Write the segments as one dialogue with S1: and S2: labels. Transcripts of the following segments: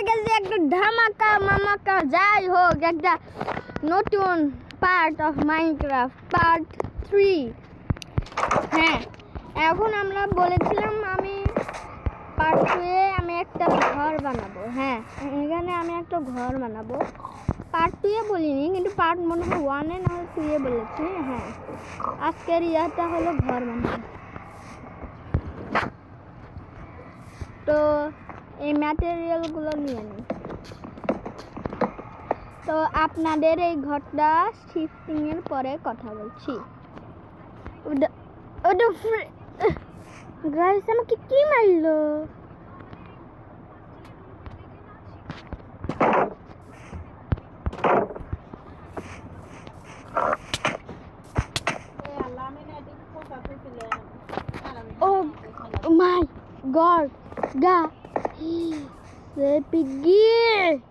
S1: গেছে একটা ধামাকা মামাকা যাই হোক একটা নতুন পার্ট অফ মাইনক্রাফট পার্ট 3। হ্যাঁ, এখন আমরা বলেছিলাম আমি পার্ট 2-এ আমি একটা ঘর বানাবো। হ্যাঁ, এখানে আমি একটা ঘর বানাবো। পার্ট 2-এ বলিনি, কিন্তু পার্ট মনে হয় 1-এ না হয় 2-এ বলেছি। হ্যাঁ, আজকের ইয়াটা হলো ঘর বানাবো। তো এই ম্যাটেরিয়ালগুলো নিয়ে নিই। তো আপনাদের এই ঘরটা শিফটিংয়ের পরে কথা বলছি। গাইস আমাকে কি মারলো? Oh my god, Piggy!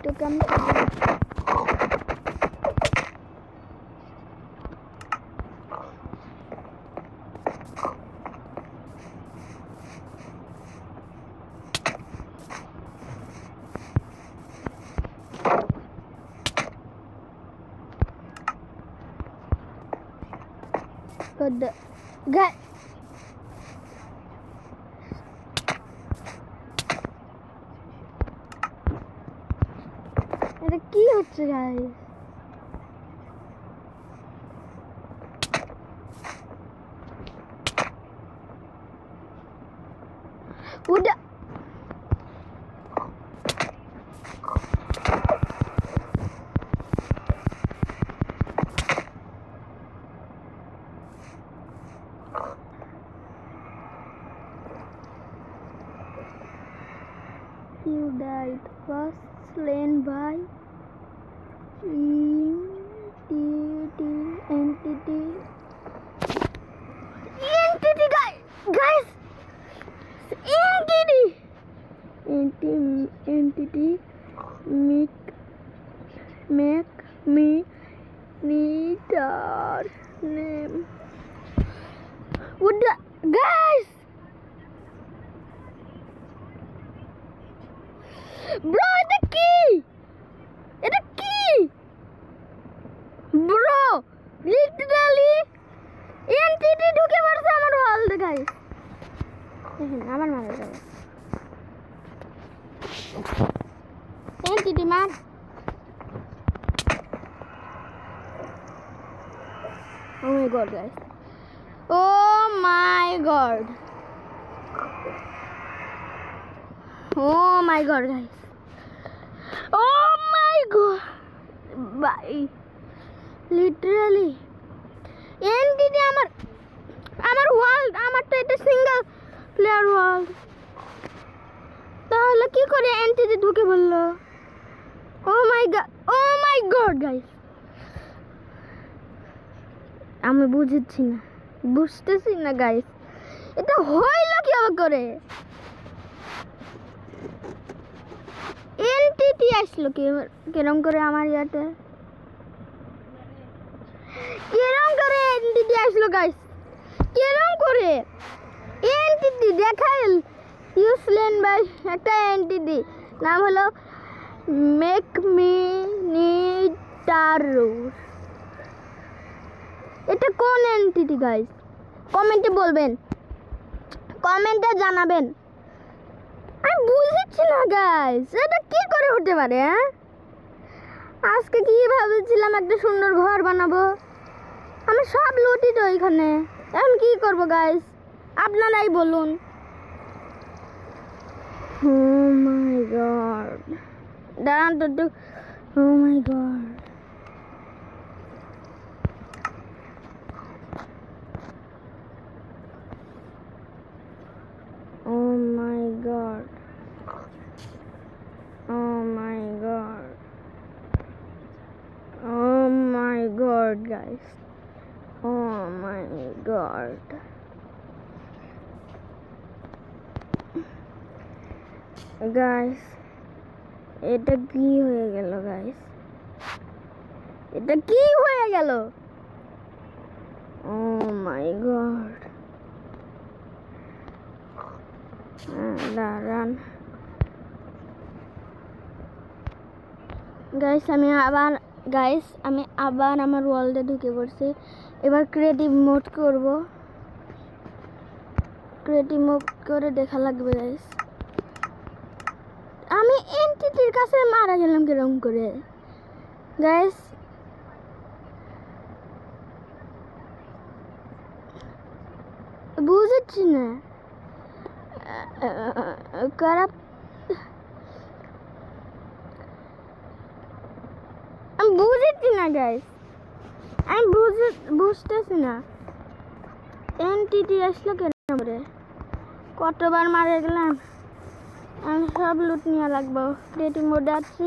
S1: To come good guy. এটা কি হচ্ছে গাইস? ওটা you died was slain by entity guys entity make me need our name. What the guys? Bro, এটা কি? এটা কি? Bro, literally entity ঢুকে পড়ছে আমার ওয়ার্ল্ড গাইস। দেখেন আমার মারা যাবে। entity মার। Oh my god guys. Oh my god. Oh my god guys. Oh my god. Bye. Literally entity আমার ওয়ার্ল্ড, আমার তো এটা সিঙ্গেল প্লেয়ার ওয়ার্ল্ড, তাহলে কি করে এন্টিটি ঢুকে বললো? Oh my god গাইস, আমি বুঝতেছি না গাইস, এটা হইল কিভাবে করে? এন্টিটি আসলো কিরম করে আমার ইয়াতে? কিরম করে এন্টিটি আসলো গাইস? কিরম করে এন্টিটি দেখাইল? ইউসলেন বাই একটা এন্টিটি, নাম হলো মেক মি নিটারু। এটা কোন এন্টিটি গাইস? কমেন্টে বলবেন, কমেন্টে জানাবেন। আমি বুঝছি না গাইস, এটা কি করে হতে পারে? হ্যাঁ, আজকে কি ভাবছিলাম একটা সুন্দর ঘর বানাবো, আমি সব লুটি তো এখানে। এখন কি করবো গাইস, আপনারাই বলুন। Oh my god, দাঁড়ান তো। Oh my god, oh my god, oh my god, oh my god guys, oh my god. Guys এটা কি হয়ে গেল গাইস? এটা কি হয়ে গেল? ও মাই গড, দাঁড়ান গাইস, আমি আবার আমার ওয়ার্ল্ডে ঢুকে পড়ছি। এবার ক্রিয়েটিভ মোড করব। ক্রিয়েটিভ মোড করে দেখা লাগবে গাইস। আমি এন্টিটির কাছে মারা গেলাম কিরকম করে গাইস। বুঝছি না খারাপ। আমি বুঝছি না গাইস, আমি বুঝতেছি না এনটিটি আসলো কেন করে। কতবার মারা গেলাম। আমি সব লুট নিয়ে লাগবো। ক্রিয়েটিভ মোডে আছি,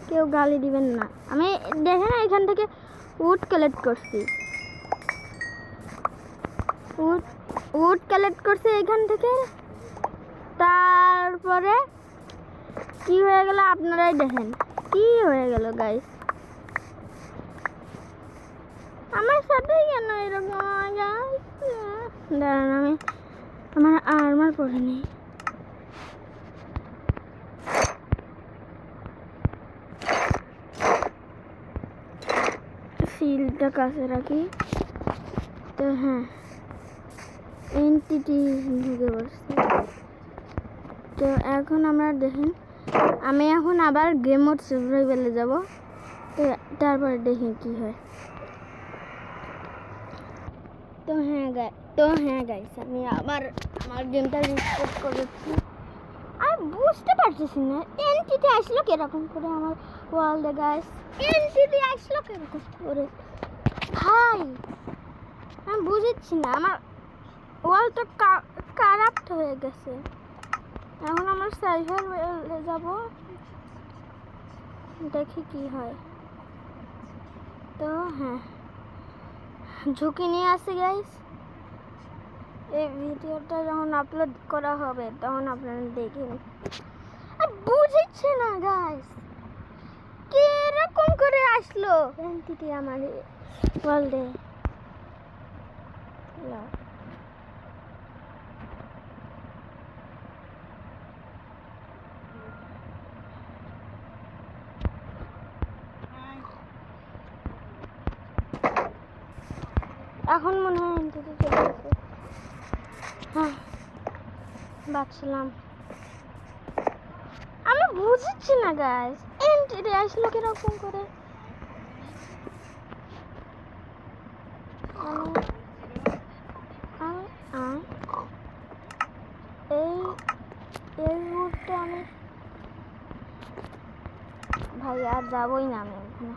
S1: কেউ গালি দিবেন না। আমি দেখে না এখান থেকে উড কালেক্ট করছি, উড কালেক্ট করছি এখান থেকে। তারপরে কি হয়ে গেল আপনারাই দেখেন কি হয়ে গেল গাইস। আমার সাথে কেন এরকম গাইস? দাঁড়ান, আমি আমার আর্মার পরে নেই। শিলটা কাছে রাখি। তো হ্যাঁ, এনটিটি ঢুকে পড়ছে। তো এখন আমরা দেখেন, আমি এখন আবার গেম মোড সার্ভাইভালে যাব। তো তারপরে দেখি কি হয়। তো হ্যাঁ গাইস, আমি আবার আমার গেমটা রিস্টার্ট করেছি। আর বুঝতে পারতেছি না এনটিটি আসলো কিরকম করে আমার ওয়ার্ল্ডে গাইস। এনটিটি আসলো কিরকম করে ভাই, আমি বুঝছি না। আমার ওয়ার্ল্ডটা কারাপ্ট হয়ে গেছে। এখন আমরা সার্ভাইভালে যাব, দেখি কি হয়। তো হ্যাঁ, ঝুঁকি নিয়ে আসি গাইস। এই ভিডিওটা যখন আপলোড করা হবে তখন আপনারা দেখেন। আর বুঝছি না গাইস কিরকম করে আসলো এনটিটি আমার ওয়ার্ল্ডে। এখন মনে হয় এনটিটি চলে গেছে। হ্যাঁ, বাঁচলাম। আমি বুঝছি না গাইস এনটিটি আসলো কিরকম করে। এই মুহূর্তে আমি ভাই আর যাবই না। আমি আমার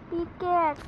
S1: পিকেক্স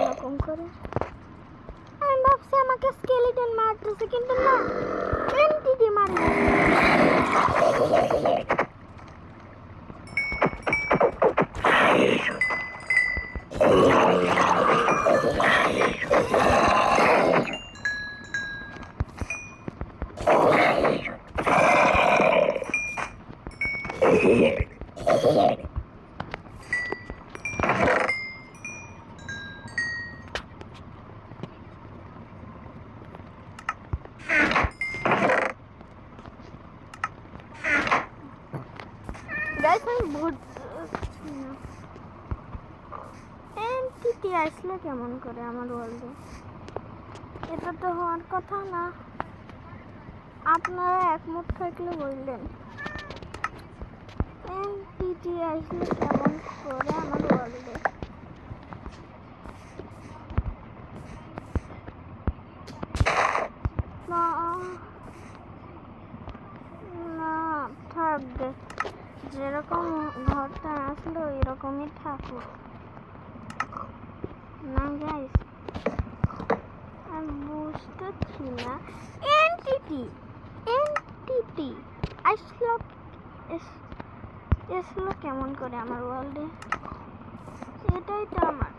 S1: এরকম করে। আমি ভাবছি আমাকে স্কেলিটন মারতেছে, কিন্তু না, এনটিটি মারে। গাইস আমি এনটিটি আসলে কেমন করে আমার ওয়ার্ল্ডে? এটা তো হওয়ার কথা না। আপনারা একমত থাকলে বললেন এনটিটি আসলে কেমন করে আমার ওয়ার্ল্ডে? না থাকবে, যেরকম ঘরটা আসলো এরকমই থাকুক। না গাইস, আমি বুঝতেছি না। এনটিটি আসলো আসলো কেমন করে আমার ওয়ার্ল্ডে? এটাই তো আমার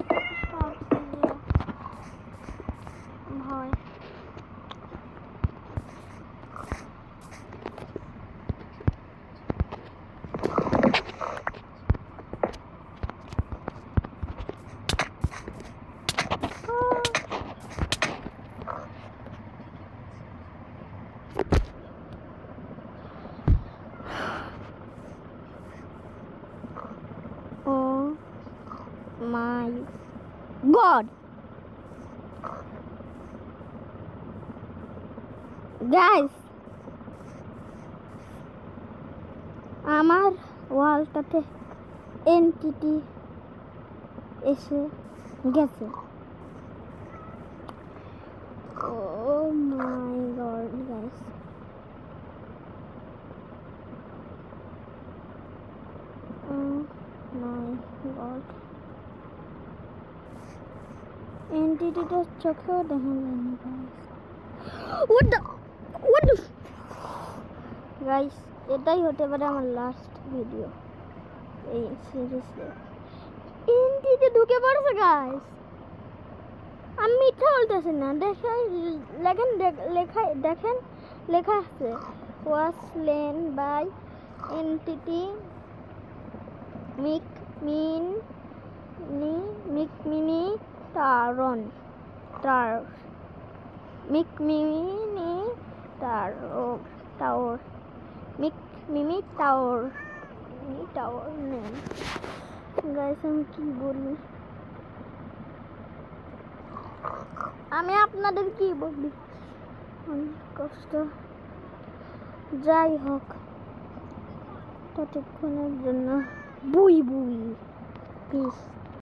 S1: সবচেয়ে ভয়। Oh my God! Guys, আমার ওয়ালটাতে এনটিটি এসে গেছে। Oh my God, guys! Oh my God! এনটিটিটা চোখেও দেখা যায়নি guys. What the? Guys, এটাই হতে পারে আমার লাস্ট ভিডিও এই সিরিজে। এনটিটি ঢুকে পড়েছে গাইস। আমি মিথ্যা বলতেছি না, দেখেন লেখা আছে was slain by entity Mini Taron Mini Tower name. Guys, আমি কি বলি, আমি আপনাদের কি বলি, অনেক কষ্ট। যাই হোক, ততক্ষণের জন্য বুই পিস।